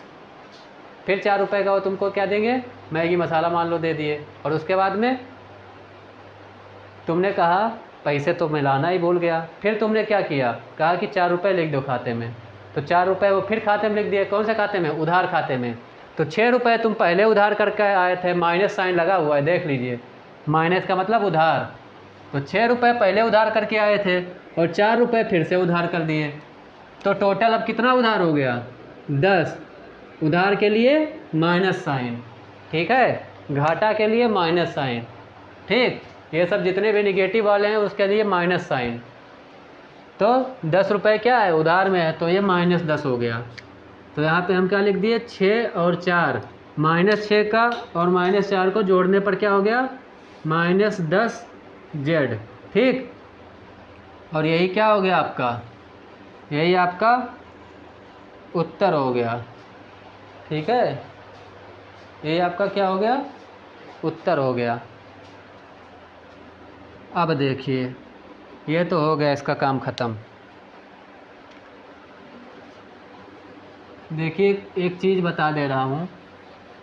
फिर 4 रुपये का वो तुमको क्या देंगे, मैगी मसाला मान लो दे दिए। और उसके बाद में तुमने कहा पैसे तो मैं लाना ही भूल गया, फिर तुमने क्या किया, कहा कि 4 रुपये लिख दो खाते में, तो 4 रुपये वो फिर खाते में लिख दिए। कौन से खाते में, उधार खाते में। तो 6 रुपये तुम पहले उधार करके आए थे, माइनस साइन लगा हुआ है देख लीजिए, माइनस का मतलब उधार। तो 6 रुपये पहले उधार करके आए थे और 4 रुपये फिर से उधार कर दिए, तो टोटल अब कितना उधार हो गया, 10। उधार के लिए माइनस साइन, ठीक है, घाटा के लिए माइनस साइन, ठीक। ये सब जितने भी निगेटिव वाले हैं उसके लिए माइनस साइन। तो 10 रुपये क्या है, उधार में है, तो ये -10 हो गया। तो यहाँ पे हम क्या लिख दिए, 6 और 4, -6 का और -4 को जोड़ने पर क्या हो गया, -10Z, ठीक। और यही क्या हो गया आपका, यही आपका उत्तर हो गया, ठीक है। यही आपका क्या हो गया, उत्तर हो गया। अब देखिए ये तो हो गया इसका काम ख़त्म। देखिए एक चीज़ बता दे रहा हूँ,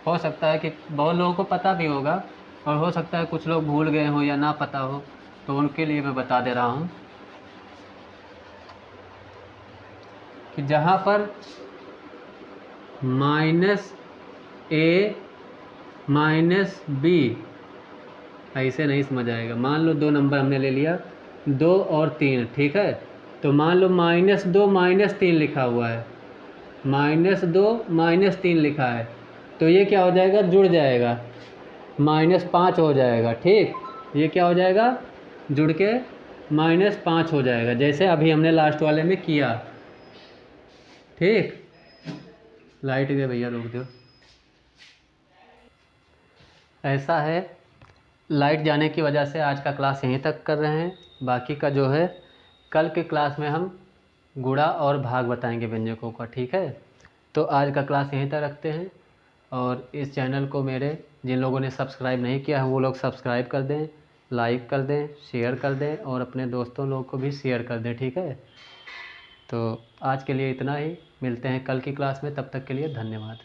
हो सकता है कि बहुत लोगों को पता भी होगा और हो सकता है कुछ लोग भूल गए हों या ना पता हो, तो उनके लिए मैं बता दे रहा हूँ कि जहाँ पर -a -b, ऐसे नहीं समझ आएगा। मान लो 2 नंबर हमने ले लिया, 2 और 3, ठीक है। तो मान लो -2 -3 लिखा हुआ है, -2 -3 लिखा है, तो ये क्या हो जाएगा, जुड़ जाएगा, -5 हो जाएगा, ठीक। ये क्या हो जाएगा, जुड़ के -5 हो जाएगा, जैसे अभी हमने लास्ट वाले में किया, ठीक। लाइट गए भैया, रोक दो। ऐसा है, लाइट जाने की वजह से आज का क्लास यहीं तक कर रहे हैं। बाकी का जो है कल के क्लास में हम गुणा और भाग बताएंगे व्यंजकों का, ठीक है। तो आज का क्लास यहीं तक रखते हैं। और इस चैनल को मेरे जिन लोगों ने सब्सक्राइब नहीं किया है वो लोग सब्सक्राइब कर दें, लाइक कर दें, शेयर कर दें और अपने दोस्तों लोग को भी शेयर कर दें, ठीक है। तो आज के लिए इतना ही, मिलते हैं कल की क्लास में, तब तक के लिए धन्यवाद।